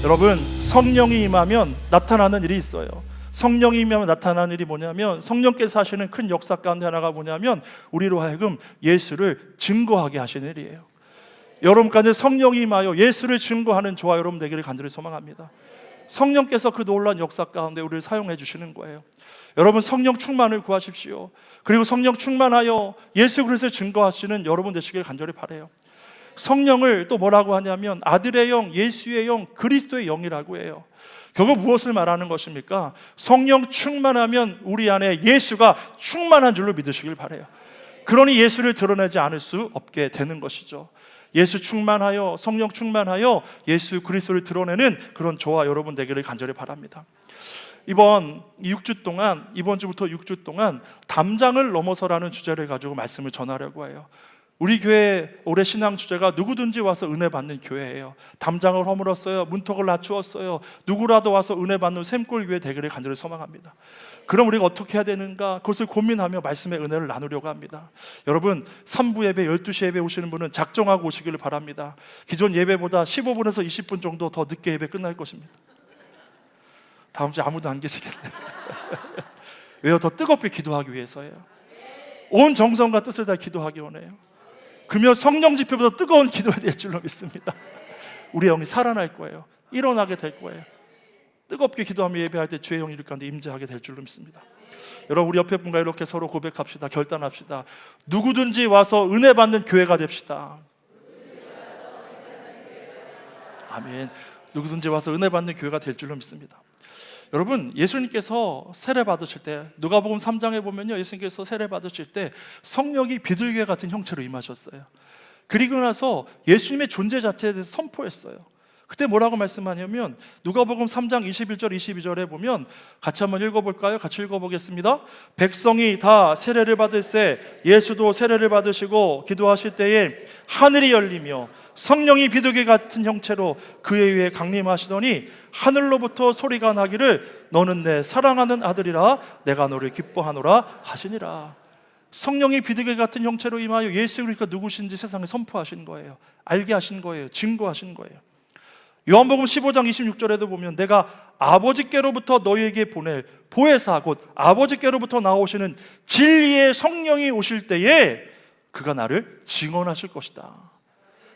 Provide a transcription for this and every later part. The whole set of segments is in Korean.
여러분, 성령이 임하면 나타나는 일이 있어요. 성령이 임하면 나타나는 일이 뭐냐면, 성령께서 하시는 큰 역사 가운데 하나가 뭐냐면 우리로 하여금 예수를 증거하게 하시는 일이에요. 여러분까지 성령이 임하여 예수를 증거하는 저와 여러분 되기를 간절히 소망합니다. 성령께서 그 놀라운 역사 가운데 우리를 사용해 주시는 거예요. 여러분, 성령 충만을 구하십시오. 그리고 성령 충만하여 예수 그리스도를 증거하시는 여러분 되시길 간절히 바라요. 성령을 또 뭐라고 하냐면 아들의 영, 예수의 영, 그리스도의 영이라고 해요. 결국 무엇을 말하는 것입니까? 성령 충만하면 우리 안에 예수가 충만한 줄로 믿으시길 바라요. 그러니 예수를 드러내지 않을 수 없게 되는 것이죠. 예수 충만하여, 성령 충만하여 예수 그리스도를 드러내는 그런 저와 여러분 되기를 간절히 바랍니다. 이번 주부터 6주 동안 담장을 넘어서라는 주제를 가지고 말씀을 전하려고 해요. 우리 교회 올해 신앙 주제가 누구든지 와서 은혜 받는 교회예요. 담장을 허물었어요. 문턱을 낮추었어요. 누구라도 와서 은혜 받는 샘골 교회 되기를 간절히 소망합니다. 그럼 우리가 어떻게 해야 되는가? 그것을 고민하며 말씀의 은혜를 나누려고 합니다. 여러분, 3부 예배, 12시 예배 오시는 분은 작정하고 오시기를 바랍니다. 기존 예배보다 15분에서 20분 정도 더 늦게 예배 끝날 것입니다. 다음 주에 아무도 안 계시겠네요. 왜요? 더 뜨겁게 기도하기 위해서예요. 온 정성과 뜻을 다 기도하기 원해요. 그러면 성령 집회보다 뜨거운 기도가 될 줄로 믿습니다. 우리 영이 살아날 거예요. 일어나게 될 거예요. 뜨겁게 기도하며 예배할 때 주의 영이 우리 가운데 임재하게 될 줄로 믿습니다. 여러분, 우리 옆에 분과 이렇게 서로 고백합시다. 결단합시다. 누구든지 와서 은혜 받는 교회가 됩시다. 아멘. 누구든지 와서 은혜 받는 교회가 될 줄로 믿습니다. 여러분, 예수님께서 세례 받으실 때, 누가복음 3장에 보면요, 예수님께서 세례 받으실 때 성령이 비둘기 같은 형체로 임하셨어요. 그리고 나서 예수님의 존재 자체에 대해서 선포했어요. 그때 뭐라고 말씀하냐면 누가복음 3장 21절 22절에 보면, 같이 한번 읽어볼까요? 같이 읽어보겠습니다. 백성이 다 세례를 받을새 예수도 세례를 받으시고 기도하실 때에 하늘이 열리며 성령이 비둘기 같은 형체로 그의 위에 강림하시더니 하늘로부터 소리가 나기를 너는 내 사랑하는 아들이라 내가 너를 기뻐하노라 하시니라. 성령이 비둘기 같은 형체로 임하여 예수 그리스도가 누구신지 세상에 선포하신 거예요. 알게 하신 거예요. 증거하신 거예요. 요한복음 15장 26절에도 보면 내가 아버지께로부터 너희에게 보낼 보혜사 곧 아버지께로부터 나오시는 진리의 성령이 오실 때에 그가 나를 증언하실 것이다.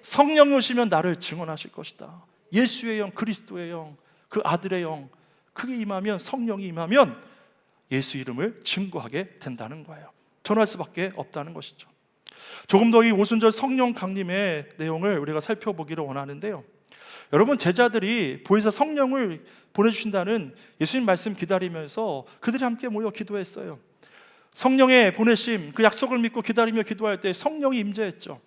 성령이 오시면 나를 증언하실 것이다. 예수의 영, 그리스도의 영, 그 아들의 영, 그게 임하면, 성령이 임하면 예수 이름을 증거하게 된다는 거예요. 전할 수밖에 없다는 것이죠. 조금 더 이 오순절 성령 강림의 내용을 우리가 살펴보기를 원하는데요. 여러분, 제자들이 보혜사 성령을 보내주신다는 예수님 말씀 기다리면서 그들이 함께 모여 기도했어요. 성령의 보내심, 그 약속을 믿고 기다리며 기도할 때 성령이 임재했죠.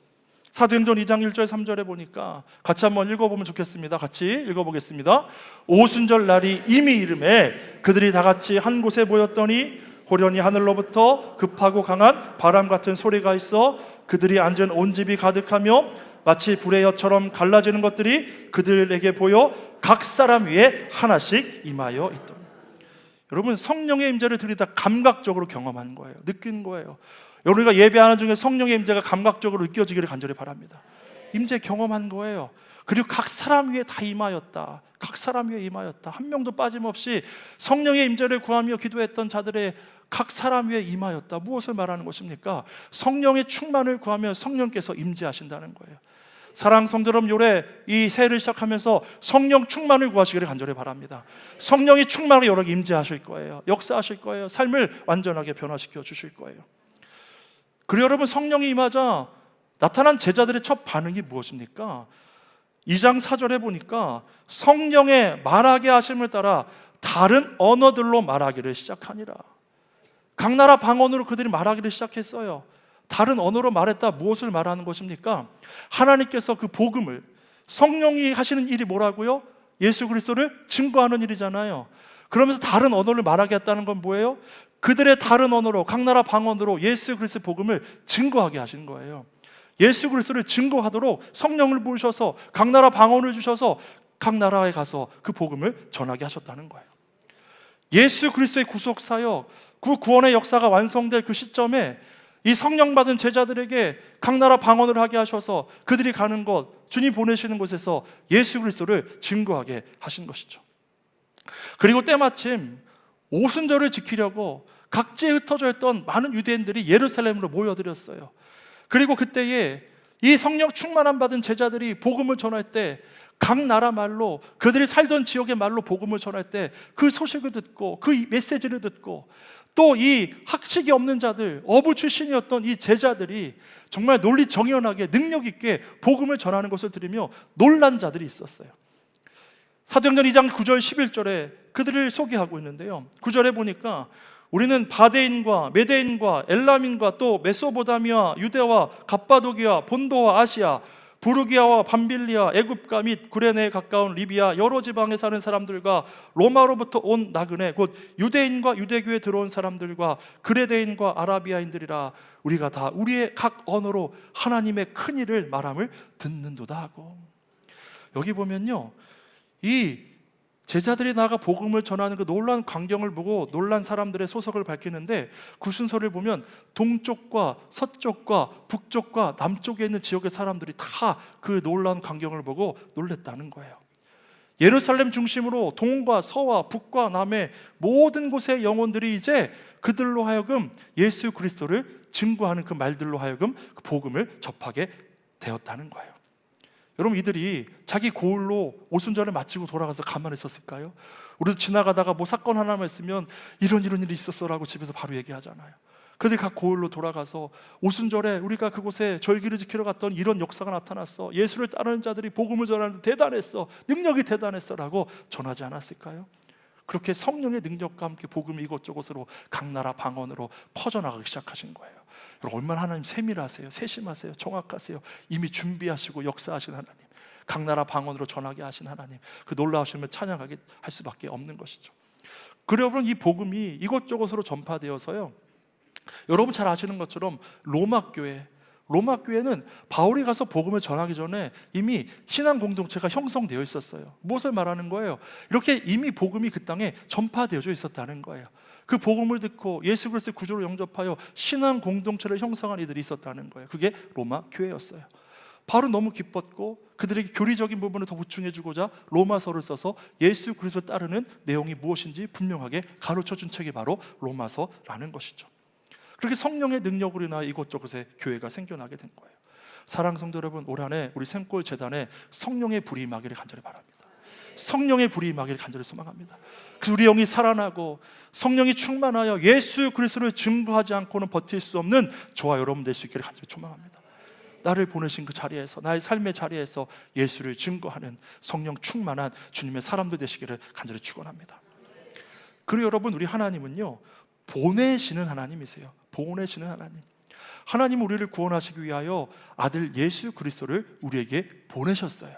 사도행전 2장 1절 3절에 보니까 같이 한번 읽어보면 좋겠습니다. 같이 읽어보겠습니다. 오순절 날이 이미 이름에 그들이 다 같이 한 곳에 모였더니 호련히 하늘로부터 급하고 강한 바람 같은 소리가 있어 그들이 앉은 온 집이 가득하며 마치 불의 엿처럼 갈라지는 것들이 그들에게 보여 각 사람 위에 하나씩 임하여 있더니. 여러분, 성령의 임재를 들이다 감각적으로 경험한 거예요. 느낀 거예요. 우리가 예배하는 중에 성령의 임재가 감각적으로 느껴지기를 간절히 바랍니다. 임재 경험한 거예요. 그리고 각 사람 위에 다 임하였다. 각 사람 위에 임하였다. 한 명도 빠짐없이 성령의 임재를 구하며 기도했던 자들의 각 사람 위에 임하였다. 무엇을 말하는 것입니까? 성령의 충만을 구하며 성령께서 임재하신다는 거예요. 사랑 성도 여러분, 올해 이 새해를 시작하면서 성령 충만을 구하시기를 간절히 바랍니다. 성령이 충만하게 여러분에게 임재하실 거예요. 역사하실 거예요. 삶을 완전하게 변화시켜 주실 거예요. 그리고 여러분, 성령이 임하자 나타난 제자들의 첫 반응이 무엇입니까? 2장 4절에 보니까 성령의 말하게 하심을 따라 다른 언어들로 말하기를 시작하니라. 각 나라 방언으로 그들이 말하기를 시작했어요. 다른 언어로 말했다. 무엇을 말하는 것입니까? 하나님께서 그 복음을, 성령이 하시는 일이 뭐라고요? 예수 그리스도를 증거하는 일이잖아요. 그러면서 다른 언어를 말하게 했다는 건 뭐예요? 그들의 다른 언어로, 각 나라 방언으로 예수 그리스도의 복음을 증거하게 하신 거예요. 예수 그리스도를 증거하도록 성령을 부으셔서 각 나라 방언을 주셔서 각 나라에 가서 그 복음을 전하게 하셨다는 거예요. 예수 그리스도의 구속 사역, 그 구원의 역사가 완성될 그 시점에 이 성령 받은 제자들에게 각 나라 방언을 하게 하셔서 그들이 가는 곳, 주님 보내시는 곳에서 예수 그리스도를 증거하게 하신 것이죠. 그리고 때마침 오순절을 지키려고 각지에 흩어져 있던 많은 유대인들이 예루살렘으로 모여들었어요. 그리고 그때에 이 성령 충만함 받은 제자들이 복음을 전할 때 각 나라 말로, 그들이 살던 지역의 말로 복음을 전할 때 그 소식을 듣고 그 메시지를 듣고 또 이 학식이 없는 자들, 어부 출신이었던 이 제자들이 정말 논리정연하게 능력 있게 복음을 전하는 것을 들으며 놀란 자들이 있었어요. 사도행전 2장 9절 11절에 그들을 소개하고 있는데요, 9절에 보니까 우리는 바데인과 메데인과 엘람인과 또 메소보다미아, 유대와 갑바도기아, 본도와 아시아, 부르기아와 밤빌리아, 애굽과 및 구레네에 가까운 리비아 여러 지방에 사는 사람들과 로마로부터 온 나그네 곧 유대인과 유대교에 들어온 사람들과 그레데인과 아라비아인들이라 우리가 다 우리의 각 언어로 하나님의 큰 일을 말함을 듣는도다 하고, 여기 보면요, 이 제자들이 나가 복음을 전하는 그 놀라운 광경을 보고 놀란 사람들의 소속을 밝히는데, 그 순서를 보면 동쪽과 서쪽과 북쪽과 남쪽에 있는 지역의 사람들이 다 그 놀라운 광경을 보고 놀랬다는 거예요. 예루살렘 중심으로 동과 서와 북과 남의 모든 곳의 영혼들이 이제 그들로 하여금 예수 그리스도를 증거하는 그 말들로 하여금 그 복음을 접하게 되었다는 거예요. 여러분, 이들이 자기 고을로 오순절을 마치고 돌아가서 가만히 있었을까요? 우리도 지나가다가 뭐 사건 하나만 있으면 이런 일이 있었어라고 집에서 바로 얘기하잖아요. 그들이 각 고을로 돌아가서 오순절에 우리가 그곳에 절기를 지키러 갔던 이런 역사가 나타났어, 예수를 따르는 자들이 복음을 전하는데 대단했어, 능력이 대단했어라고 전하지 않았을까요? 그렇게 성령의 능력과 함께 복음이 이곳저곳으로 각 나라 방언으로 퍼져나가기 시작하신 거예요. 여러분, 얼마나 하나님 세밀하세요, 세심하세요, 정확하세요. 이미 준비하시고 역사하신 하나님, 각 나라 방언으로 전하게 하신 하나님, 그 놀라우심을 찬양하게 할 수밖에 없는 것이죠. 그리고 여러분, 이 복음이 이곳저곳으로 전파되어서요, 여러분 잘 아시는 것처럼 로마교회는 바울이 가서 복음을 전하기 전에 이미 신앙 공동체가 형성되어 있었어요. 무엇을 말하는 거예요? 이렇게 이미 복음이 그 땅에 전파되어져 있었다는 거예요. 그 복음을 듣고 예수 그리스도의 구주로 영접하여 신앙 공동체를 형성한 이들이 있었다는 거예요. 그게 로마 교회였어요. 바울은 너무 기뻤고 그들에게 교리적인 부분을 더 보충해 주고자 로마서를 써서 예수 그리스도를 따르는 내용이 무엇인지 분명하게 가르쳐 준 책이 바로 로마서라는 것이죠. 그렇게 성령의 능력으로 인하여 이곳저곳에 교회가 생겨나게 된 거예요. 사랑하는 성도 여러분, 올 한 해 우리 샘골 재단에 성령의 불이 임하기를 간절히 바랍니다. 성령의 불이 임하기를 간절히 소망합니다. 그래서 우리 영이 살아나고 성령이 충만하여 예수 그리스도를 증거하지 않고는 버틸 수 없는 저와 여러분 될 수 있기를 간절히 소망합니다. 나를 보내신 그 자리에서, 나의 삶의 자리에서 예수를 증거하는 성령 충만한 주님의 사람들 되시기를 간절히 축원합니다. 그리고 여러분, 우리 하나님은요, 보내시는 하나님이세요. 보내시는 하나님. 하나님은 우리를 구원하시기 위하여 아들 예수 그리스도를 우리에게 보내셨어요.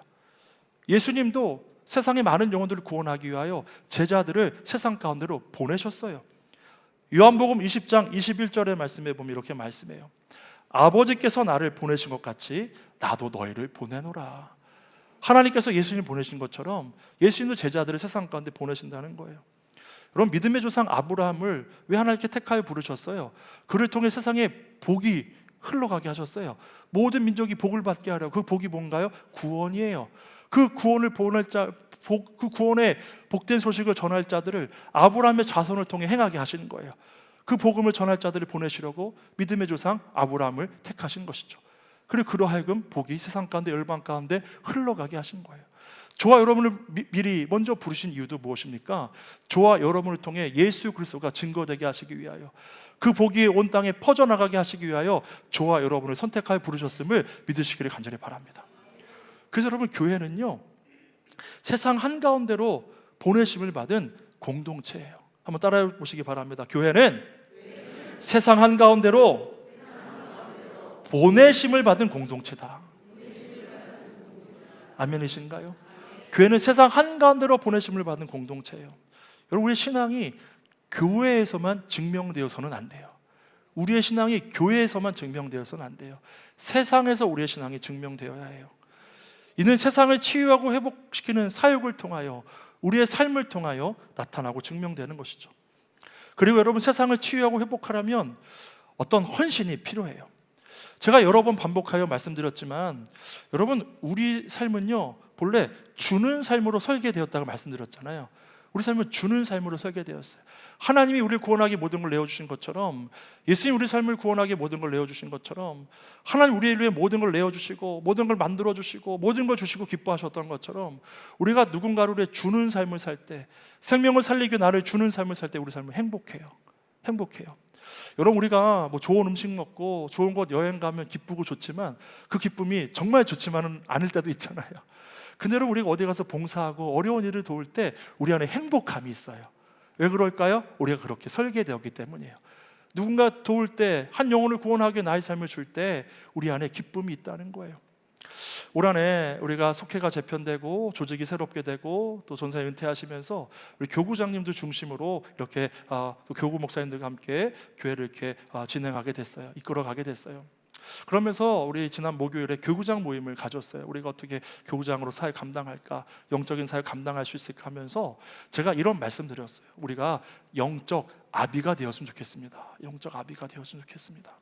예수님도 세상의 많은 영혼들을 구원하기 위하여 제자들을 세상 가운데로 보내셨어요. 요한복음 20장 21절의 말씀에 보면 이렇게 말씀해요. 아버지께서 나를 보내신 것 같이 나도 너희를 보내노라. 하나님께서 예수님 보내신 것처럼 예수님도 제자들을 세상 가운데 보내신다는 거예요. 여러분, 믿음의 조상 아브라함을 왜 하나님께 택하여 부르셨어요? 그를 통해 세상에 복이 흘러가게 하셨어요. 모든 민족이 복을 받게 하려고. 그 복이 뭔가요? 구원이에요. 그 구원을 그 구원의 복된 소식을 전할 자들을 아브라함의 자손을 통해 행하게 하시는 거예요. 그 복음을 전할 자들을 보내시려고 믿음의 조상 아브라함을 택하신 것이죠. 그리고 그로 하여금 복이 세상 가운데, 열방 가운데 흘러가게 하신 거예요. 저와 여러분을 미리 먼저 부르신 이유도 무엇입니까? 저와 여러분을 통해 예수 그리스도가 증거되게 하시기 위하여, 그 복이 온 땅에 퍼져나가게 하시기 위하여 저와 여러분을 선택하여 부르셨음을 믿으시기를 간절히 바랍니다. 그래서 여러분, 교회는요, 세상 한가운데로 보내심을 받은 공동체예요. 한번 따라해 보시기 바랍니다. 교회는 세상 한가운데로 보내심을 받은 공동체다. 아멘이신가요? 교회는 세상 한가운데로 보내심을 받은 공동체예요. 여러분, 우리의 신앙이 교회에서만 증명되어서는 안 돼요. 우리의 신앙이 교회에서만 증명되어서는 안 돼요. 세상에서 우리의 신앙이 증명되어야 해요. 이는 세상을 치유하고 회복시키는 사역을 통하여, 우리의 삶을 통하여 나타나고 증명되는 것이죠. 그리고 여러분, 세상을 치유하고 회복하려면 어떤 헌신이 필요해요. 제가 여러 번 반복하여 말씀드렸지만 여러분, 우리 삶은요 본래 주는 삶으로 설계되었다고 말씀드렸잖아요. 우리 삶은 주는 삶으로 설계되었어요. 하나님이 우리를 구원하기 모든 걸 내어주신 것처럼, 예수님 우리 삶을 구원하기 모든 걸 내어주신 것처럼, 하나님 우리를 위해 모든 걸 내어주시고 모든 걸 만들어주시고 모든 걸 주시고 기뻐하셨던 것처럼, 우리가 누군가를 위해 주는 삶을 살 때, 생명을 살리기 나를 주는 삶을 살 때 우리 삶은 행복해요. 행복해요. 여러분, 우리가 뭐 좋은 음식 먹고 좋은 곳 여행 가면 기쁘고 좋지만 그 기쁨이 정말 좋지만은 않을 때도 있잖아요. 근데 여러분, 우리가 어디 가서 봉사하고 어려운 일을 도울 때 우리 안에 행복감이 있어요. 왜 그럴까요? 우리가 그렇게 설계되었기 때문이에요. 누군가 도울 때, 한 영혼을 구원하기 위해 나의 삶을 줄 때 우리 안에 기쁨이 있다는 거예요. 올 한해 우리가 속회가 재편되고 조직이 새롭게 되고 또 전사에 은퇴하시면서 우리 교구장님들 중심으로 이렇게 또 교구 목사님들과 함께 교회를 이렇게 진행하게 됐어요. 이끌어가게 됐어요. 그러면서 우리 지난 목요일에 교구장 모임을 가졌어요. 우리가 어떻게 교구장으로 사회 감당할까, 영적인 사회 감당할 수 있을까 하면서 제가 이런 말씀 드렸어요. 우리가 영적 아비가 되었으면 좋겠습니다. 영적 아비가 되었으면 좋겠습니다.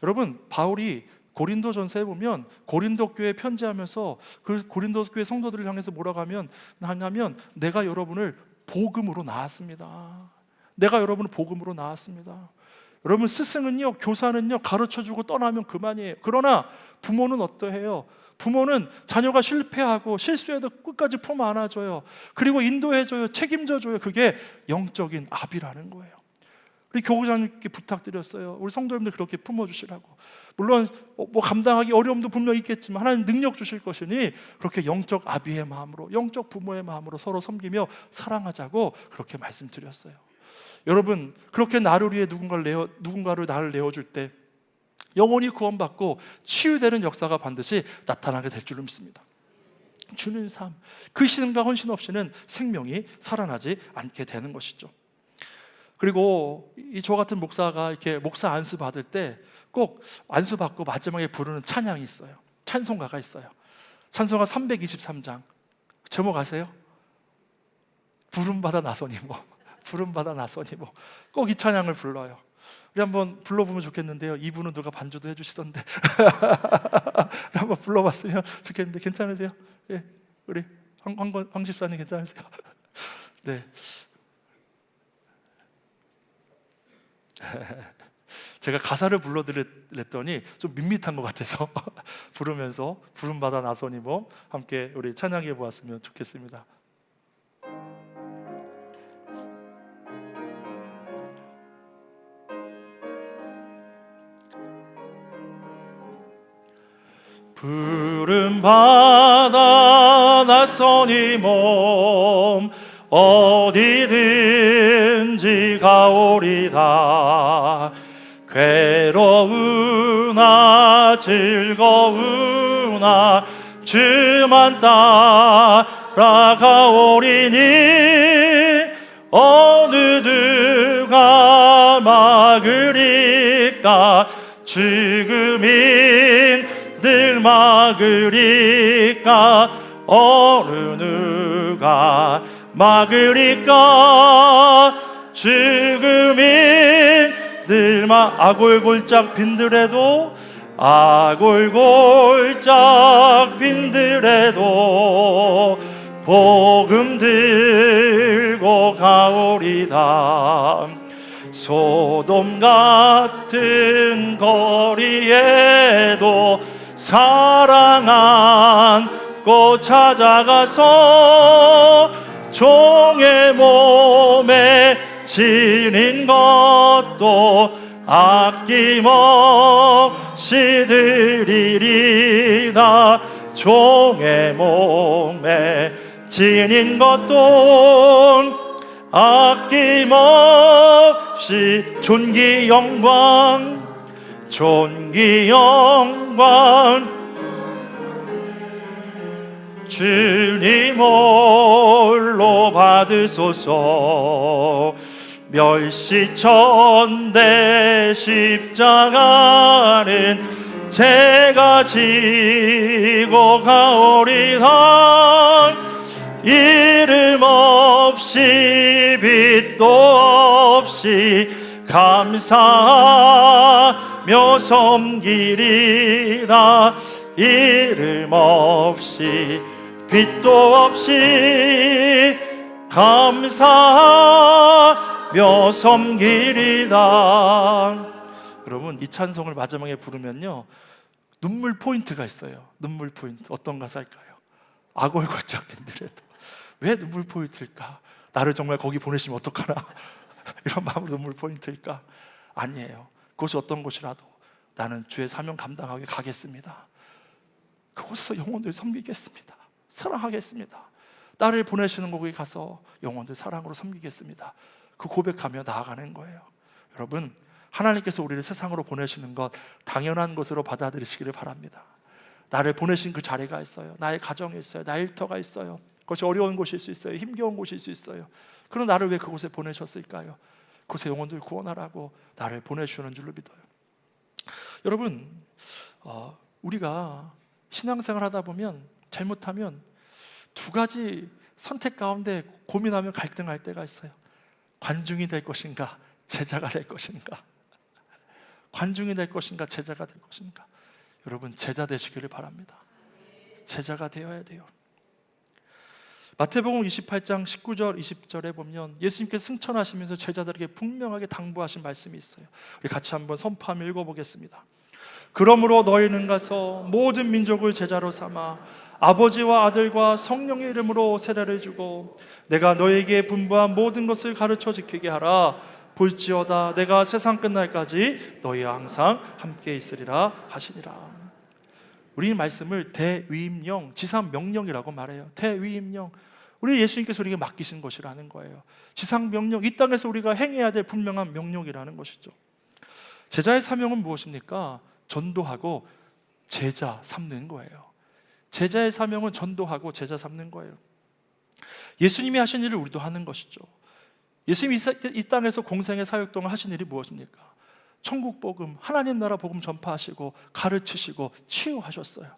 여러분, 바울이 고린도전서에 보면 고린도 교회에 편지하면서 그 고린도 교회 성도들을 향해서 뭐라고 하냐면 내가 여러분을 복음으로 낳았습니다. 내가 여러분을 복음으로 낳았습니다. 여러분, 스승은요, 교사는요, 가르쳐주고 떠나면 그만이에요. 그러나 부모는 어떠해요? 부모는 자녀가 실패하고 실수해도 끝까지 품 안아줘요. 그리고 인도해줘요. 책임져줘요. 그게 영적인 아비라는 거예요. 우리 교구장님께 부탁드렸어요. 우리 성도님들 그렇게 품어주시라고. 물론 뭐 감당하기 어려움도 분명히 있겠지만 하나님 능력 주실 것이니 그렇게 영적 아비의 마음으로, 영적 부모의 마음으로 서로 섬기며 사랑하자고 그렇게 말씀드렸어요. 여러분, 그렇게 나를 위해 누군가를 나를 내어줄 때 영혼이 구원받고 치유되는 역사가 반드시 나타나게 될 줄을 믿습니다. 주는 삶, 그 신과 헌신 없이는 생명이 살아나지 않게 되는 것이죠. 그리고 저 같은 목사가 이렇게 목사 안수 받을 때 꼭 안수 받고 마지막에 부르는 찬양이 있어요. 찬송가가 있어요. 찬송가 323장 제목 아세요? 부름받아 나서니 뭐, 부름받아 나서니 뭐. 꼭 이 찬양을 불러요. 우리 한번 불러보면 좋겠는데요. 이분은 누가 반주도 해주시던데 한번 불러봤으면 좋겠는데 괜찮으세요? 예, 우리 황 집사님 괜찮으세요? 네. 제가 가사를 불러드렸더니 좀 밋밋한 것 같아서 부르면서 부름받아 나서니 뭐 함께 우리 찬양해 보았으면 좋겠습니다. 부름받아 나서니 몸 어디든지 가오리다. 괴로우나 즐거우나 주만 따라가오리니 어느 누가 막으리까. 죽음인 늘 막으리까. 어느 누가 막으리까. 죽음인 늘 아골골짝 빈들에도 아골골짝 빈들에도 복음 들고 가오리다. 소돔 같은 거리에도 사랑 안고 찾아가서 종의 몸에 지닌 것도 아낌없이 드리리다. 종의 몸에 지닌 것도 아낌없이 존귀 영광 주님 홀로 받으소서. 멸시천대 십자가는 제가 지고 가오리다. 이름 없이 빛도 없이 감사하며 섬기리다. 이름 없이 빛도 없이 감사하며 섬기리다. 여러분, 이 찬송을 마지막에 부르면요, 눈물 포인트가 있어요. 눈물 포인트. 어떤 가사일까요? 악을 걸작 빈들에도. 왜 눈물 포인트일까? 나를 정말 거기 보내시면 어떡하나 이런 마음으로 눈물 포인트일까? 아니에요. 그것이 어떤 곳이라도 나는 주의 사명 감당하게 가겠습니다. 그곳에서 영혼들 섬기겠습니다. 사랑하겠습니다. 나를 보내시는 곳에 가서 영혼들 사랑으로 섬기겠습니다. 그 고백하며 나아가는 거예요. 여러분, 하나님께서 우리를 세상으로 보내시는 것 당연한 것으로 받아들이시기를 바랍니다. 나를 보내신 그 자리가 있어요. 나의 가정이 있어요. 나의 일터가 있어요. 그것이 어려운 곳일 수 있어요. 힘겨운 곳일 수 있어요. 그럼 나를 왜 그곳에 보내셨을까요? 그곳에 영혼들 구원하라고 나를 보내주는 줄로 믿어요. 여러분, 우리가 신앙생활 하다 보면 잘못하면 두 가지 선택 가운데 고민하며 갈등할 때가 있어요. 관중이 될 것인가, 제자가 될 것인가. 관중이 될 것인가, 제자가 될 것인가. 여러분, 제자 되시기를 바랍니다. 제자가 되어야 돼요. 마태복음 28장 19절 20절에 보면 예수님께서 승천하시면서 제자들에게 분명하게 당부하신 말씀이 있어요. 우리 같이 한번 선포하며 읽어보겠습니다. 그러므로 너희는 가서 모든 민족을 제자로 삼아 아버지와 아들과 성령의 이름으로 세례를 주고 내가 너희에게 분부한 모든 것을 가르쳐 지키게 하라. 볼지어다 내가 세상 끝날까지 너희와 항상 함께 있으리라 하시니라. 우리 말씀을 대위임령, 지상 명령이라고 말해요. 대위임령. 우리 예수님께서 우리에게 맡기신 것이라는 거예요. 지상 명령, 이 땅에서 우리가 행해야 될 분명한 명령이라는 것이죠. 제자의 사명은 무엇입니까? 전도하고 제자 삼는 거예요. 제자의 사명은 전도하고 제자 삼는 거예요. 예수님이 하신 일을 우리도 하는 것이죠. 예수님이 이 땅에서 공생의 사역 동안 하신 일이 무엇입니까? 천국 복음, 하나님 나라 복음 전파하시고 가르치시고 치유하셨어요.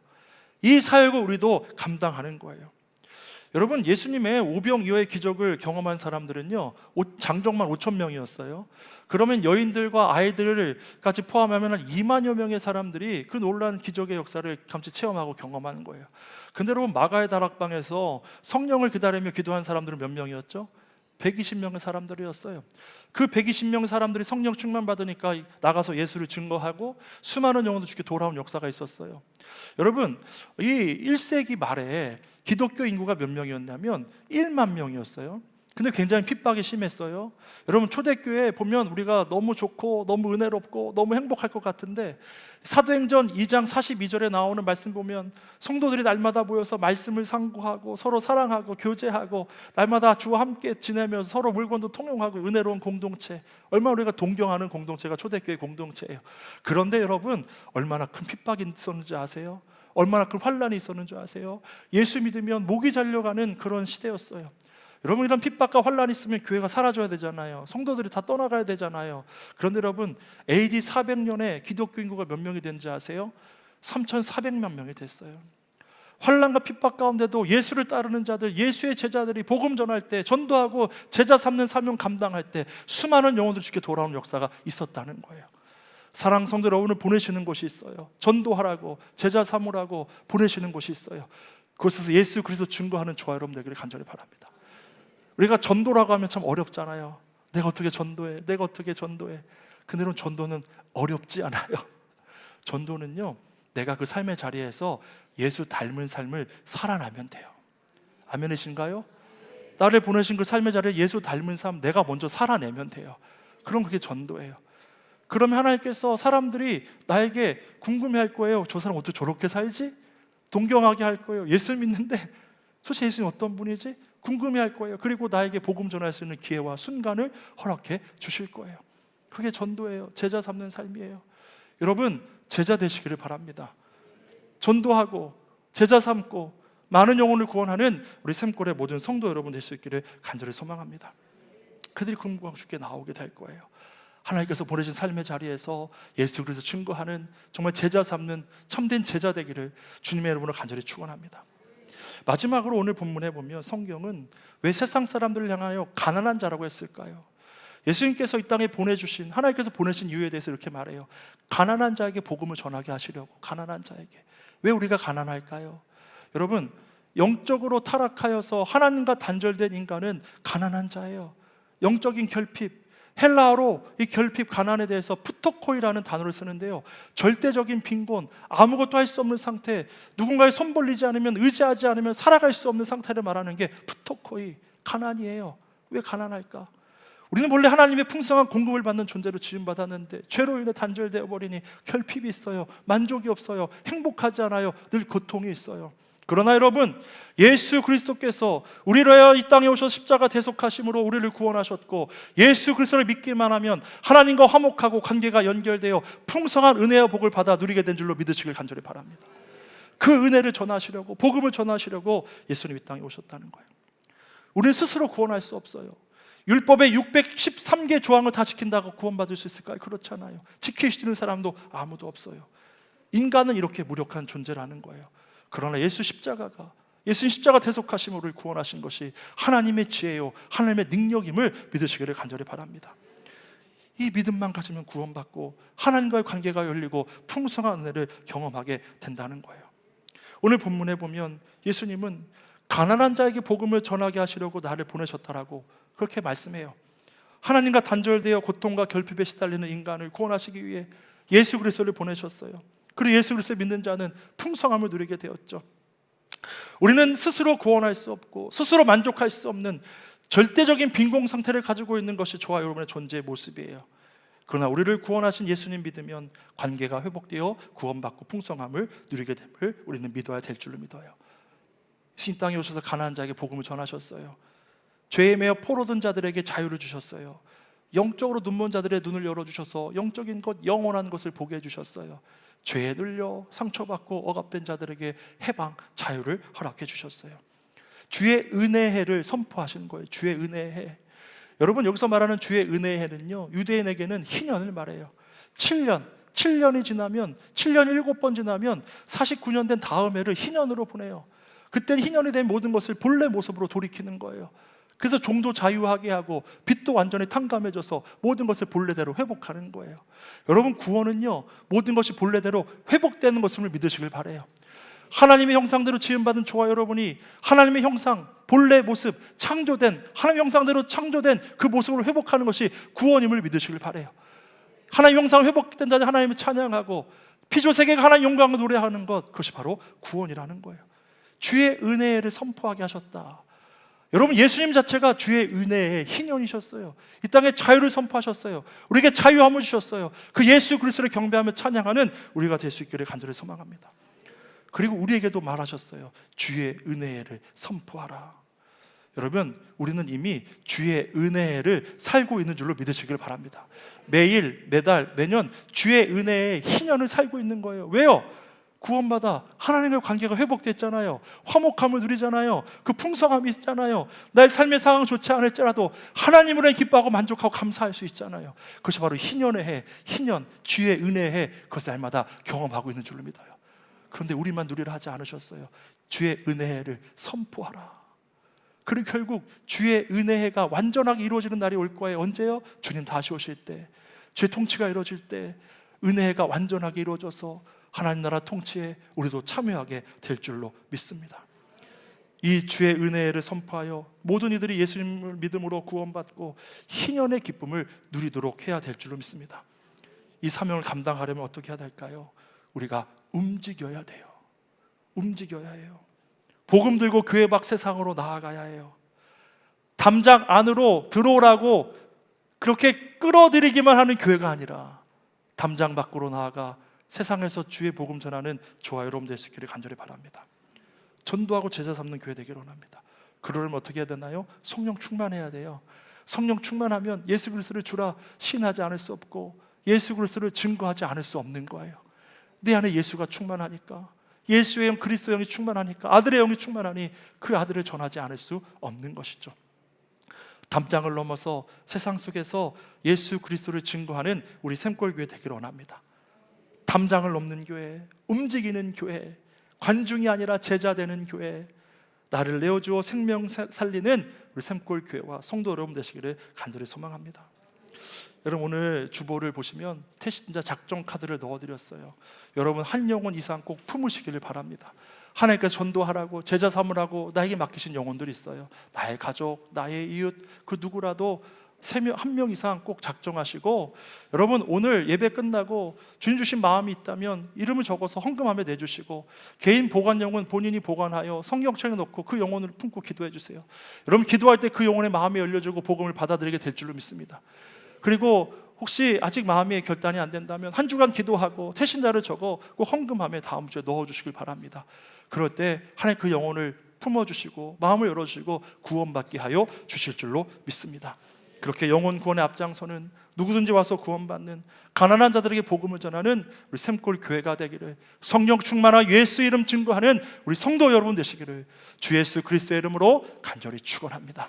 이 사역을 우리도 감당하는 거예요. 여러분, 예수님의 오병이어의 기적을 경험한 사람들은요, 장정만 5천 명이었어요. 그러면 여인들과 아이들까지 포함하면 한 2만여 명의 사람들이 그 놀라운 기적의 역사를 감치 체험하고 경험하는 거예요. 근데 여러분, 마가의 다락방에서 성령을 기다리며 기도한 사람들은 몇 명이었죠? 120명의 사람들이었어요. 그 120명 사람들이 성령 충만 받으니까 나가서 예수를 증거하고 수많은 영혼들 주께 돌아온 역사가 있었어요. 여러분, 이 1세기 말에 기독교 인구가 몇 명이었냐면 1만 명이었어요. 근데 굉장히 핍박이 심했어요. 여러분, 초대교회 보면 우리가 너무 좋고 너무 은혜롭고 너무 행복할 것 같은데 사도행전 2장 42절에 나오는 말씀 보면 성도들이 날마다 모여서 말씀을 상고하고 서로 사랑하고 교제하고 날마다 주와 함께 지내면서 서로 물건도 통용하고 은혜로운 공동체, 얼마나 우리가 동경하는 공동체가 초대교회 공동체예요. 그런데 여러분, 얼마나 큰 핍박이 있었는지 아세요? 얼마나 큰 환란이 있었는지 아세요? 예수 믿으면 목이 잘려가는 그런 시대였어요. 여러분, 이런 핍박과 환란이 있으면 교회가 사라져야 되잖아요. 성도들이 다 떠나가야 되잖아요. 그런데 여러분, AD 400년에 기독교 인구가 몇 명이 된지 아세요? 3,400만 명이 됐어요. 환란과 핍박 가운데도 예수를 따르는 자들, 예수의 제자들이 복음 전할 때, 전도하고 제자 삼는 사명 감당할 때 수많은 영혼들이 주께 돌아오는 역사가 있었다는 거예요. 사랑 성도 여러분을 보내시는 곳이 있어요. 전도하라고, 제자 삼으라고 보내시는 곳이 있어요. 그곳에서 예수 그리스도 증거하는 저와 여러분 되기를 간절히 바랍니다. 우리가 전도라고 하면 참 어렵잖아요. 내가 어떻게 전도해? 내가 어떻게 전도해? 근데 여러분, 전도는 어렵지 않아요. 전도는요, 내가 그 삶의 자리에서 예수 닮은 삶을 살아나면 돼요. 아멘이신가요? 나를 보내신 그 삶의 자리에 예수 닮은 삶 내가 먼저 살아내면 돼요. 그럼 그게 전도예요. 그러면 하나님께서 사람들이 나에게 궁금해할 거예요. 저 사람 어떻게 저렇게 살지? 동경하게 할 거예요. 예수 믿는데 도대체 예수님 어떤 분이지? 궁금해할 거예요. 그리고 나에게 복음 전할 수 있는 기회와 순간을 허락해 주실 거예요. 그게 전도예요. 제자 삼는 삶이에요. 여러분, 제자 되시기를 바랍니다. 전도하고 제자 삼고 많은 영혼을 구원하는 우리 샘골의 모든 성도 여러분 될 수 있기를 간절히 소망합니다. 그들이 궁금하고 주께 나오게 될 거예요. 하나님께서 보내신 삶의 자리에서 예수 그리스도 증거하는 정말 제자 삼는 참된 제자 되기를 주님의 이름으로 간절히 축원합니다. 마지막으로 오늘 본문에 보면 성경은 왜 세상 사람들을 향하여 가난한 자라고 했을까요? 예수님께서 이 땅에 보내주신, 하나님께서 보내신 이유에 대해서 이렇게 말해요. 가난한 자에게 복음을 전하게 하시려고. 가난한 자에게. 왜 우리가 가난할까요? 여러분, 영적으로 타락하여서 하나님과 단절된 인간은 가난한 자예요. 영적인 결핍, 헬라어로 이 결핍, 가난에 대해서 푸토코이라는 단어를 쓰는데요, 절대적인 빈곤, 아무것도 할 수 없는 상태, 누군가에 손 벌리지 않으면, 의지하지 않으면 살아갈 수 없는 상태를 말하는 게 푸토코이, 가난이에요. 왜 가난할까? 우리는 원래 하나님의 풍성한 공급을 받는 존재로 지음받았는데 죄로 인해 단절되어 버리니 결핍이 있어요. 만족이 없어요. 행복하지 않아요. 늘 고통이 있어요. 그러나 여러분, 예수 그리스도께서 우리를 위하여 이 땅에 오셔서 십자가 대속하심으로 우리를 구원하셨고, 예수 그리스도를 믿기만 하면 하나님과 화목하고 관계가 연결되어 풍성한 은혜와 복을 받아 누리게 된 줄로 믿으시길 간절히 바랍니다. 그 은혜를 전하시려고, 복음을 전하시려고 예수님이 이 땅에 오셨다는 거예요. 우리는 스스로 구원할 수 없어요. 율법의 613개 조항을 다 지킨다고 구원받을 수 있을까요? 그렇잖아요. 지키시는 사람도 아무도 없어요. 인간은 이렇게 무력한 존재라는 거예요. 그러나 예수님 십자가 대속하심으로 우리를 구원하신 것이 하나님의 지혜요, 하나님의 능력임을 믿으시기를 간절히 바랍니다. 이 믿음만 가지면 구원받고 하나님과의 관계가 열리고 풍성한 은혜를 경험하게 된다는 거예요. 오늘 본문에 보면 예수님은 가난한 자에게 복음을 전하게 하시려고 나를 보내셨다라고 그렇게 말씀해요. 하나님과 단절되어 고통과 결핍에 시달리는 인간을 구원하시기 위해 예수 그리스도를 보내셨어요. 그리고 예수 그리스도를 믿는 자는 풍성함을 누리게 되었죠. 우리는 스스로 구원할 수 없고 스스로 만족할 수 없는 절대적인 빈곤 상태를 가지고 있는 것이 저와 여러분의 존재의 모습이에요. 그러나 우리를 구원하신 예수님 믿으면 관계가 회복되어 구원받고 풍성함을 누리게 됨을 우리는 믿어야 될 줄로 믿어요. 이 땅에 오셔서 가난한 자에게 복음을 전하셨어요. 죄에 매여 포로된 자들에게 자유를 주셨어요. 영적으로 눈먼 자들의 눈을 열어주셔서 영적인 것, 영원한 것을 보게 해주셨어요. 죄에 눌려 상처받고 억압된 자들에게 해방, 자유를 허락해 주셨어요. 주의 은혜의 해를 선포하시는 거예요. 주의 은혜의 해. 여러분, 여기서 말하는 주의 은혜의 해는요, 유대인에게는 희년을 말해요. 7년이 지나면, 7년 7번 지나면 49년 된 다음 해를 희년으로 보내요. 그때는 희년이 된 모든 것을 본래 모습으로 돌이키는 거예요. 그래서 종도 자유하게 하고 빚도 완전히 탕감해줘서 모든 것을 본래대로 회복하는 거예요. 여러분, 구원은요, 모든 것이 본래대로 회복되는 것을 믿으시길 바라요. 하나님의 형상대로 지음받은 저와 여러분이 하나님의 형상, 본래 모습, 창조된, 하나님의 형상대로 창조된 그 모습으로 회복하는 것이 구원임을 믿으시길 바라요. 하나님의 형상으로 회복된 자들 하나님을 찬양하고 피조세계가 하나님의 영광을 노래하는 것, 그것이 바로 구원이라는 거예요. 주의 은혜를 선포하게 하셨다. 여러분, 예수님 자체가 주의 은혜의 희년이셨어요. 이 땅에 자유를 선포하셨어요. 우리에게 자유함을 주셨어요. 그 예수 그리스도를 경배하며 찬양하는 우리가 될 수 있기를 간절히 소망합니다. 그리고 우리에게도 말하셨어요. 주의 은혜를 선포하라. 여러분, 우리는 이미 주의 은혜를 살고 있는 줄로 믿으시길 바랍니다. 매일, 매달, 매년 주의 은혜의 희년을 살고 있는 거예요. 왜요? 구원받아 하나님과의 관계가 회복됐잖아요. 화목함을 누리잖아요. 그 풍성함이 있잖아요. 나의 삶의 상황 좋지 않을지라도 하나님으로 기뻐하고 만족하고 감사할 수 있잖아요. 그것이 바로 희년의 해, 희년, 주의 은혜의 해, 그것을 날마다 경험하고 있는 줄로 믿어요. 그런데 우리만 누리라 하지 않으셨어요. 주의 은혜를 선포하라. 그리고 결국 주의 은혜가 완전하게 이루어지는 날이 올 거예요. 언제요? 주님 다시 오실 때, 주의 통치가 이루어질 때 은혜가 완전하게 이루어져서 하나님 나라 통치에 우리도 참여하게 될 줄로 믿습니다. 이 주의 은혜를 선포하여 모든 이들이 예수님을 믿음으로 구원받고 희년의 기쁨을 누리도록 해야 될 줄로 믿습니다. 이 사명을 감당하려면 어떻게 해야 될까요? 우리가 움직여야 돼요. 움직여야 해요. 복음 들고 교회 밖 세상으로 나아가야 해요. 담장 안으로 들어오라고 그렇게 끌어들이기만 하는 교회가 아니라 담장 밖으로 나아가 세상에서 주의 복음 전하는 저와 여러분 될 수 있기를 간절히 바랍니다. 전도하고 제자 삼는 교회 되기를 원합니다. 그러려면 어떻게 해야 되나요? 성령 충만해야 돼요. 성령 충만하면 예수 그리스도를 주라 시인하지 않을 수 없고 예수 그리스도를 증거하지 않을 수 없는 거예요. 내 안에 예수가 충만하니까, 예수의 영 그리스도 영이 충만하니까, 아들의 영이 충만하니 그 아들을 전하지 않을 수 없는 것이죠. 담장을 넘어서 세상 속에서 예수 그리스도를 증거하는 우리 샘골교회 되기를 원합니다. 담장을 넘는 교회, 움직이는 교회, 관중이 아니라 제자 되는 교회, 나를 내어주어 생명 살리는 우리 샘골교회와 성도 여러분 되시기를 간절히 소망합니다. 여러분 오늘 주보를 보시면 태신자 작정 카드를 넣어드렸어요. 여러분 한 영혼 이상 꼭 품으시기를 바랍니다. 하나님께서 전도하라고 제자 삼으라고 나에게 맡기신 영혼들이 있어요. 나의 가족, 나의 이웃, 그 누구라도 한 명 이상 꼭 작정하시고, 여러분 오늘 예배 끝나고 주님 주신 마음이 있다면 이름을 적어서 헌금함에 내주시고, 개인 보관용은 본인이 보관하여 성경책에 넣고 그 영혼을 품고 기도해 주세요. 여러분 기도할 때 그 영혼의 마음이 열려지고 복음을 받아들이게 될 줄로 믿습니다. 그리고 혹시 아직 마음의 결단이 안 된다면 한 주간 기도하고 태신자를 적어 꼭 헌금함에 다음 주에 넣어주시길 바랍니다. 그럴 때 하나님 그 영혼을 품어주시고 마음을 열어주시고 구원받게 하여 주실 줄로 믿습니다. 그렇게 영혼 구원의 앞장서는, 누구든지 와서 구원받는, 가난한 자들에게 복음을 전하는 우리 샘골 교회가 되기를, 성령 충만한 예수 이름 증거하는 우리 성도 여러분 되시기를 주 예수 그리스도의 이름으로 간절히 축원합니다.